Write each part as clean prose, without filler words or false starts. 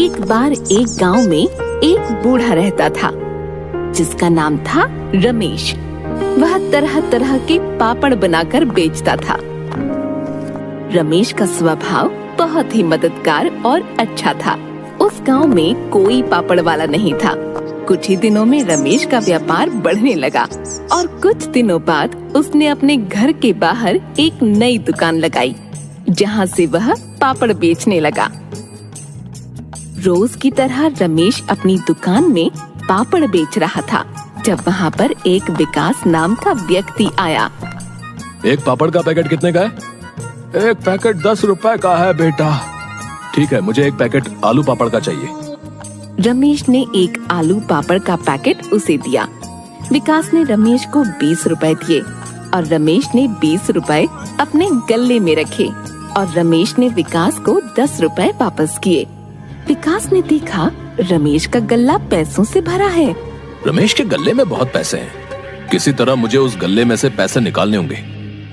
एक बार एक गांव में एक बूढ़ा रहता था जिसका नाम था रमेश। वह तरह तरह के पापड़ बनाकर बेचता था। रमेश का स्वभाव बहुत ही मददगार और अच्छा था। उस गांव में कोई पापड़ वाला नहीं था। कुछ ही दिनों में रमेश का व्यापार बढ़ने लगा और कुछ दिनों बाद उसने अपने घर के बाहर एक नई दुकान लगाई, जहां से वह पापड़ बेचने लगा। रोज की तरह रमेश अपनी दुकान में पापड़ बेच रहा था जब वहाँ पर एक विकास नाम का व्यक्ति आया। एक पापड़ का पैकेट कितने का है? एक पैकेट 10 रुपए का है बेटा। ठीक है, मुझे एक पैकेट आलू पापड़ का चाहिए। रमेश ने एक आलू पापड़ का पैकेट उसे दिया। विकास ने रमेश को 20 रुपए दिए और रमेश ने 20 रुपए अपने गल्ले में रखे और रमेश ने विकास को 10 रुपए वापस किए। विकास ने देखा रमेश का गल्ला पैसों से भरा है। रमेश के गल्ले में बहुत पैसे हैं। किसी तरह मुझे उस गल्ले में से पैसे निकालने होंगे,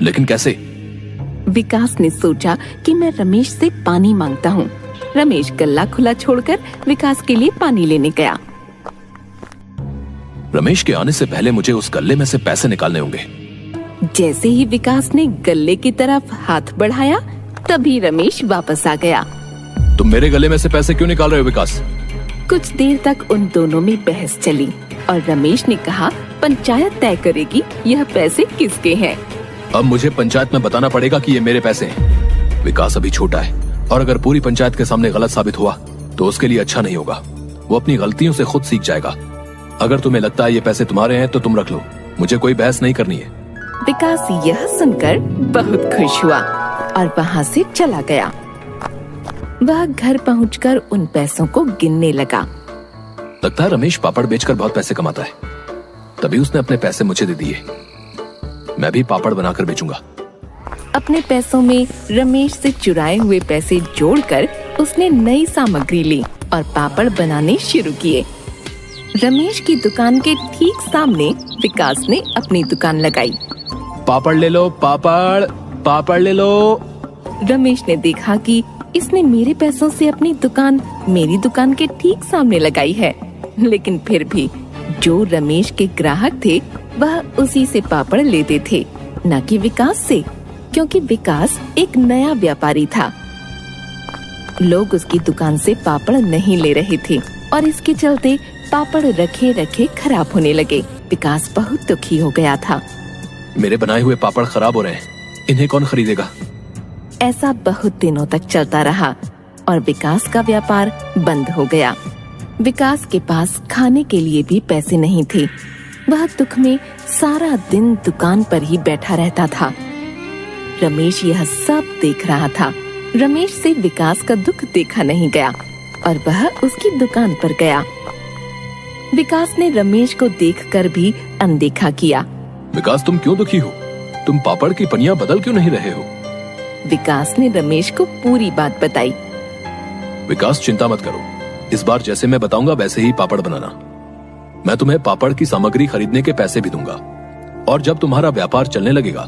लेकिन कैसे? विकास ने सोचा कि मैं रमेश से पानी मांगता हूँ। रमेश गल्ला खुला छोड़कर विकास के लिए पानी लेने गया। रमेश के आने से पहले मुझे उस गल्ले में से पैसे निकालने होंगे। जैसे ही विकास ने गल्ले की तरफ हाथ बढ़ाया, तभी रमेश वापस आ गया। तुम मेरे गले में से पैसे क्यों निकाल रहे हो विकास? कुछ देर तक उन दोनों में बहस चली और रमेश ने कहा, पंचायत तय करेगी यह पैसे किसके हैं। अब मुझे पंचायत में बताना पड़ेगा कि ये मेरे पैसे हैं। विकास अभी छोटा है और अगर पूरी पंचायत के सामने गलत साबित हुआ तो उसके लिए अच्छा नहीं होगा। वो अपनी गलतियों से खुद सीख जाएगा। अगर तुम्हें लगता है ये पैसे तुम्हारे हैं तो तुम रख लो, मुझे कोई बहस नहीं करनी है। विकास यह सुनकर बहुत खुश हुआ और वहाँ से चला गया। वह घर पहुंचकर उन पैसों को गिनने लगा। लगता है रमेश पापड़ बेचकर बहुत पैसे कमाता है, तभी उसने अपने पैसे मुझे दे दिए। मैं भी पापड़ बनाकर बेचूंगा। अपने पैसों में रमेश से चुराए हुए पैसे जोड़कर उसने नई सामग्री ली और पापड़ बनाने शुरू किए। रमेश की दुकान के ठीक सामने विकास ने अपनी दुकान लगाई। पापड़ ले लो, पापड़ ले लो। रमेश ने देखा कि इसने मेरे पैसों से अपनी दुकान मेरी दुकान के ठीक सामने लगाई है, लेकिन फिर भी जो रमेश के ग्राहक थे वह उसी से पापड़ लेते थे, न कि विकास से, क्योंकि विकास एक नया व्यापारी था। लोग उसकी दुकान से पापड़ नहीं ले रहे थे और इसके चलते पापड़ रखे रखे खराब होने लगे। विकास बहुत दुखी हो गया था। मेरे बनाए हुए पापड़ खराब हो रहे हैं, इन्हें कौन खरीदेगा? ऐसा बहुत दिनों तक चलता रहा और विकास का व्यापार बंद हो गया। विकास के पास खाने के लिए भी पैसे नहीं थे। वह दुख में सारा दिन दुकान पर ही बैठा रहता था। रमेश यह सब देख रहा था। रमेश से विकास का दुख देखा नहीं गया और वह उसकी दुकान पर गया। विकास ने रमेश को देखकर भी अनदेखा किया। विकास, तुम क्यों दुखी हो? तुम पापड़ की पनियां बदल क्यों नहीं रहे हो? विकास ने रमेश को पूरी बात बताई। विकास, चिंता मत करो, इस बार जैसे मैं बताऊंगा वैसे ही पापड़ बनाना। मैं तुम्हें पापड़ की सामग्री खरीदने के पैसे भी दूंगा और जब तुम्हारा व्यापार चलने लगेगा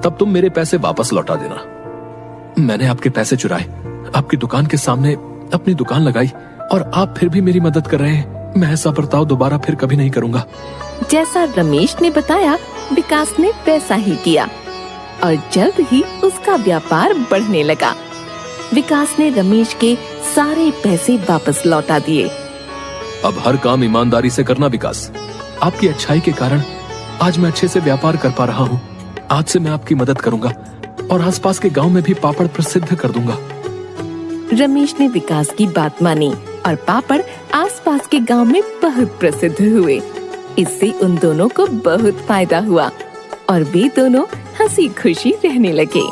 तब तुम मेरे पैसे वापस लौटा देना। मैंने आपके पैसे चुराए, आपकी दुकान के सामने अपनी दुकान लगाई और आप फिर भी मेरी मदद कर रहे हैं। मैं ऐसा बर्ताव दोबारा फिर कभी नहीं करूंगा। जैसा रमेश ने बताया, विकास ने वैसा ही किया और जल्द ही उसका व्यापार बढ़ने लगा। विकास ने रमेश के सारे पैसे वापस लौटा दिए। अब हर काम ईमानदारी से करना विकास। आपकी अच्छाई के कारण आज मैं अच्छे से व्यापार कर पा रहा हूँ। आज से मैं आपकी मदद करूंगा और आसपास के गांव में भी पापड़ प्रसिद्ध कर दूंगा। रमेश ने विकास की बात मानी और पापड़ आसपास के गांव में बहुत प्रसिद्ध हुए। इससे उन दोनों को बहुत फायदा हुआ और वे दोनों हंसी खुशी रहने लगे।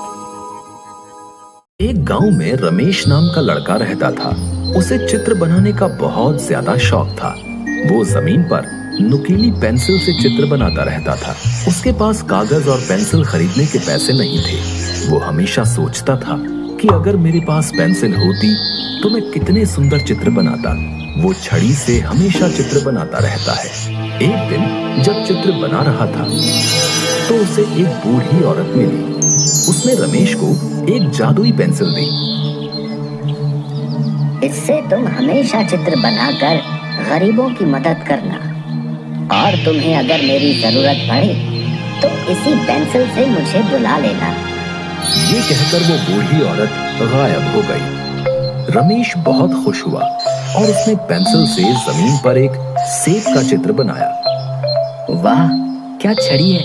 एक गांव में रमेश नाम का लड़का रहता था। उसे चित्र बनाने का बहुत ज्यादा शौक था। वो जमीन पर नुकीली पेंसिल से चित्र बनाता रहता था। उसके पास कागज और पेंसिल खरीदने के पैसे नहीं थे। वो हमेशा सोचता था कि अगर मेरे पास पेंसिल होती तो मैं कितने सुंदर चित्र बनाता। वो छड़ी से हमेशा चित्र बनाता रहता है। एक दिन जब चित्र बना रहा था तो उसे एक बूढ़ी औरत मिली। उसने रमेश को एक जादुई पेंसिल दी। इससे तुम हमेशा चित्र बनाकर गरीबों की मदद करना, और तुम्हें अगर मेरी जरूरत पड़े तो इसी पेंसिल से मुझे बुला लेना। ये कहकर वो बूढ़ी औरत गायब हो गई। रमेश बहुत खुश हुआ और उसने पेंसिल से जमीन पर एक सेब का चित्र बनाया। वाह, क्या छड़ी है!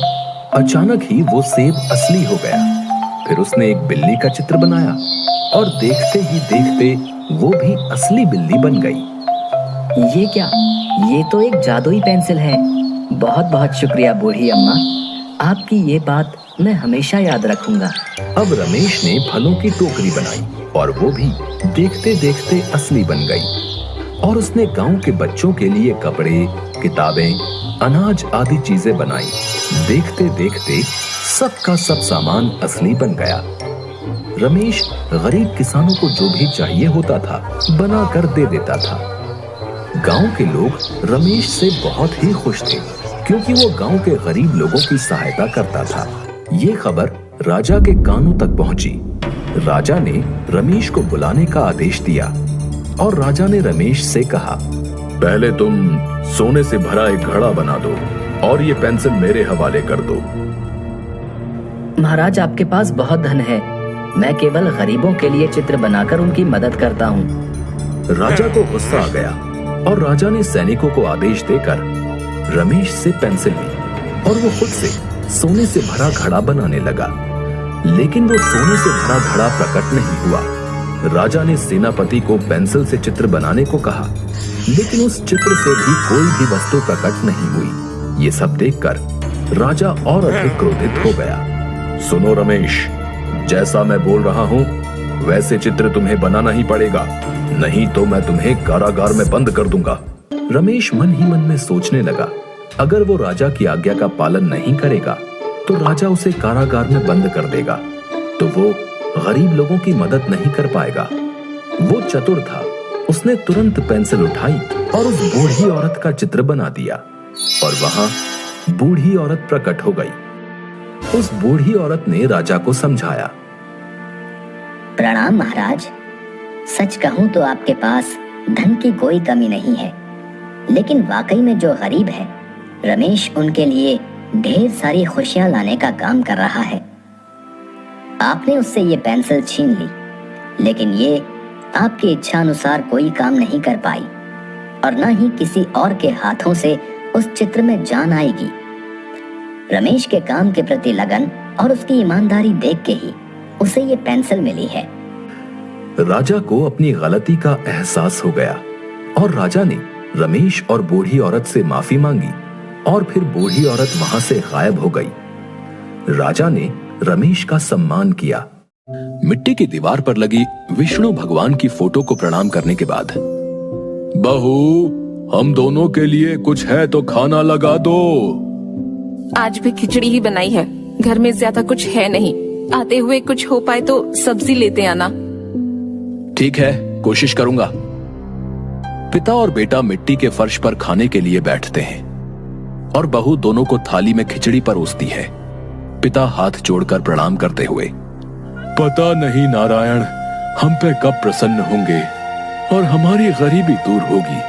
अचानक ही वो सेब असली हो गया। फिर उसने एक बिल्ली का चित्र बनाया और देखते ही देखते वो भी असली बिल्ली बन गई। ये क्या? ये तो एक जादुई पेंसिल है। बहुत बहुत शुक्रिया बूढ़ी अम्मा, आपकी ये बात मैं हमेशा याद रखूंगा। अब रमेश ने फलों की टोकरी बनाई और वो भी देखते देखते असली बन गई। और उसने गांव के बच्चों के लिए कपड़े, किताबें, अनाज आदि चीजें बनाई। देखते देखते सबका सब सामान असली बन गया। रमेश गरीब किसानों को जो भी चाहिए होता था बना कर दे देता था। गांव के लोग रमेश से बहुत ही खुश थे, क्योंकि वो गांव के गरीब लोगों की सहायता करता था। ये खबर राजा के कानों तक पहुंची। राजा ने रमेश को बुलाने का आदेश दिया और राजा ने रमेश से कहा, पहले तुम सोने से भरा एक घड़ा बना दो और ये पेंसिल मेरे हवाले कर दो। महाराज, आपके पास बहुत धन है। मैं केवल गरीबों के लिए चित्र बनाकर उनकी मदद करता हूँ। राजा को गुस्सा आ गया और राजा ने सैनिकों को आदेश देकर रमेश से पेंसिल ली और वो खुद से सोने से भरा घड़ा बनाने लगा। लेकिन वो सोने से भरा घड़ा प्रकट नहीं हुआ। राजा ने सेनापति को पेंसिल से चित्र बनाने को कहा, लेकिन उस चित्र से भी कोई भी वस्तु प्रकट नहीं हुई। ये सब देखकर राजा और अधिक क्रोधित हो गया। सुनो रमेश, जैसा मैं बोल रहा हूँ वैसे चित्र तुम्हें बनाना ही पड़ेगा, नहीं तो मैं तुम्हें कारागार में बंद कर दूंगा। रमेश मन ही मन में सोचने लगा, अगर वो राजा की आज्ञा का पालन नहीं करेगा तो राजा उसे कारागार में बंद कर देगा, तो वो गरीब लोगों की मदद नहीं कर पाएगा। वो चतुर था, उसने तुरंत पेंसिल उठाई और उस बूढ़ी औरत का चित्र बना दिया और वहां बूढ़ी औरत प्रकट हो गई। उस बूढ़ी औरत ने राजा को समझाया। प्रणाम महाराज, सच कहूं तो आपके पास धन की कोई कमी नहीं है, लेकिन वाकई में जो गरीब है रमेश, उनके लिए ढेर सारी खुशियां लाने का काम कर रहा है। आपने उससे ये पेंसिल छीन ली, लेकिन ये आपकी इच्छा अनुसार कोई काम नहीं कर पाई और न ही किसी और के हाथों से उस चित्र में जान आएगी। रमेश के काम के प्रति लगन और उसकी ईमानदारी देख के ही उसे ये पेंसिल मिली है। राजा को अपनी गलती का एहसास हो गया और राजा ने रमेश और बूढ़ी औरत से माफी मांगी और फिर बूढ़ी औरत वहां से गायब हो गई। राजा ने रमेश का सम्मान किया। मिट्टी की दीवार पर लगी विष्णु भगवान की फोटो को प्रणाम करने के बाद, बहू, हम दोनों के लिए कुछ है तो खाना लगा दो। आज भी खिचड़ी ही बनाई है, घर में ज्यादा कुछ है नहीं। आते हुए कुछ हो पाए तो सब्जी लेते आना। ठीक है, कोशिश करूंगा। पिता और बेटा मिट्टी के फर्श पर खाने के लिए बैठते हैं और बहू दोनों को थाली में खिचड़ी परोसती है। पिता हाथ जोड़कर प्रणाम करते हुए, पता नहीं नारायण हम पे कब प्रसन्न होंगे और हमारी गरीबी दूर होगी।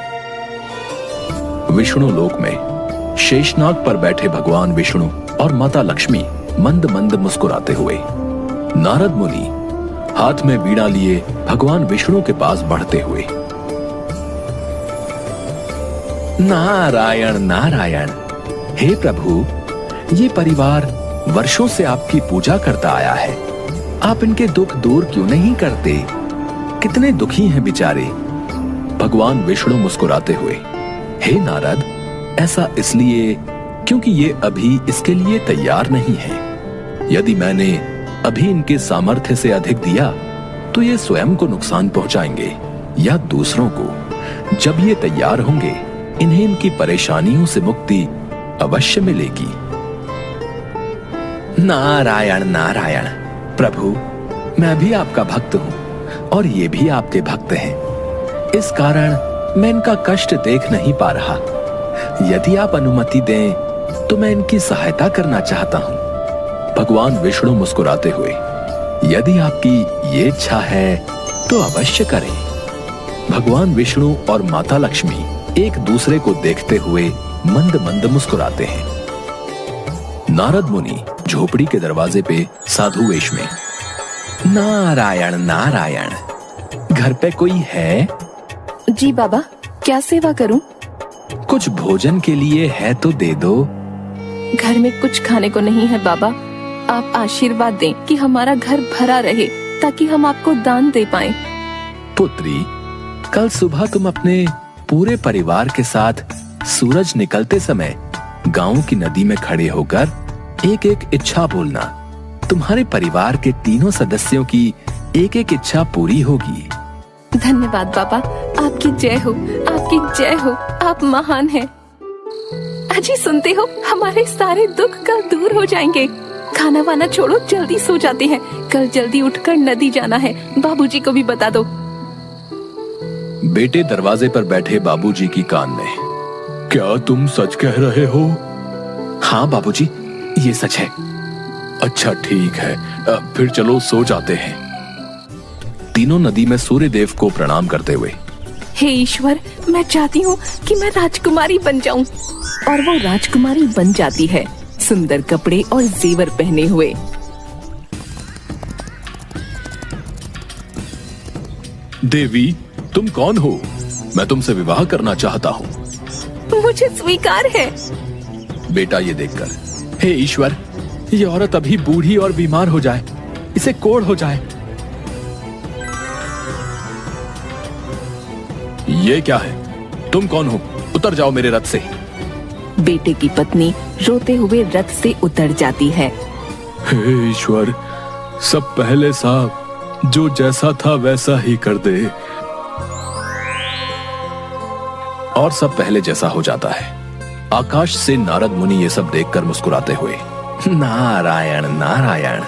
विष्णु लोक में शेषनाग पर बैठे भगवान विष्णु और माता लक्ष्मी मंद मंद मुस्कुराते हुए, नारद मुनि हाथ में वीणा लिए भगवान विष्णु के पास बढ़ते हुए, नारायण नारायण, हे प्रभु, ये परिवार वर्षों से आपकी पूजा करता आया है, आप इनके दुख दूर क्यों नहीं करते? कितने दुखी हैं बेचारे। भगवान विष्णु मुस्कुराते हुए, हे नारद, ऐसा इसलिए क्योंकि ये अभी इसके लिए तैयार नहीं है। यदि मैंने अभी इनके सामर्थ्य से अधिक दिया तो ये स्वयं को नुकसान पहुंचाएंगे या दूसरों को। जब ये तैयार होंगे इन्हें इनकी परेशानियों से मुक्ति अवश्य मिलेगी। नारायण नारायण, प्रभु, मैं भी आपका भक्त हूं और ये भी आपके भक्त हैं। इस कारण मैं इनका कष्ट देख नहीं पा रहा। यदि आप अनुमति दें तो मैं इनकी सहायता करना चाहता हूं। भगवान विष्णु मुस्कुराते हुए, यदि आपकी ये इच्छा है तो अवश्य करें। भगवान विष्णु और माता लक्ष्मी एक दूसरे को देखते हुए मंद मंद मुस्कुराते हैं। नारद मुनि झोपड़ी के दरवाजे पे साधु वेश में, नारायण नारायण, घर पे कोई है? जी बाबा, क्या सेवा करूं? कुछ भोजन के लिए है तो दे दो। घर में कुछ खाने को नहीं है बाबा, आप आशीर्वाद दें कि हमारा घर भरा रहे ताकि हम आपको दान दे पाएं। पुत्री, कल सुबह तुम अपने पूरे परिवार के साथ सूरज निकलते समय गांव की नदी में खड़े होकर एक एक इच्छा बोलना। तुम्हारे परिवार के तीनों सदस्यों की एक एक इच्छा पूरी होगी। धन्यवाद बाबा, आपकी जय हो, आपकी जय हो, आप महान हैं। अजी सुनते हो, हमारे सारे दुख कल दूर हो जाएंगे। खाना वाना छोड़ो, जल्दी सो जाते हैं, कल जल्दी उठकर नदी जाना है। बाबूजी को भी बता दो। बेटे दरवाजे पर बैठे बाबूजी की कान में, क्या तुम सच कह रहे हो? हाँ बाबूजी, ये सच है। अच्छा ठीक है, फिर चलो सो जाते हैं। तीनों नदी में सूर्य देव को प्रणाम करते हुए, हे ईश्वर, मैं चाहती हूँ कि मैं राजकुमारी बन जाऊं। और वो राजकुमारी बन जाती है, सुंदर कपड़े और जेवर पहने हुए। देवी, तुम कौन हो? मैं तुमसे विवाह करना चाहता हूँ। मुझे स्वीकार है। बेटा ये देखकर, हे ईश्वर, ये औरत अभी बूढ़ी और बीमार हो जाए, इसे कोढ़ हो जाए। ये क्या है? तुम कौन हो? उतर जाओ मेरे रथ से। बेटे की पत्नी रोते हुए रथ से उतर जाती है। हे ईश्वर, सब पहले सा जो जैसा था वैसा ही कर दे। और सब पहले जैसा हो जाता है। आकाश से नारद मुनि ये सब देखकर मुस्कुराते हुए, नारायण नारायण,